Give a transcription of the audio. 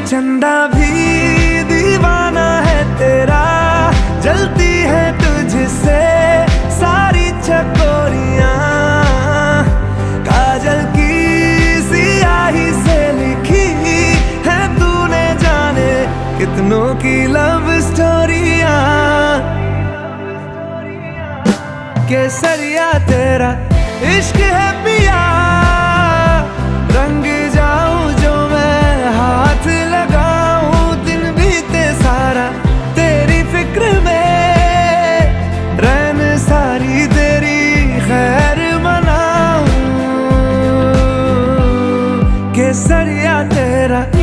चंदा भी दीवाना है तेरा, जलती है तुझसे सारी चकोरियां, काजल की सियाही से लिखी है तूने जाने कितनों की लव स्टोरियां। केसरिया तेरा इश्क है पिया, रंग जाऊं जो मैं हाथ लगाऊं, दिन बीते सारा तेरी फिक्र में, रैन सारी तेरी खैर मनाऊं। केसरिया तेरा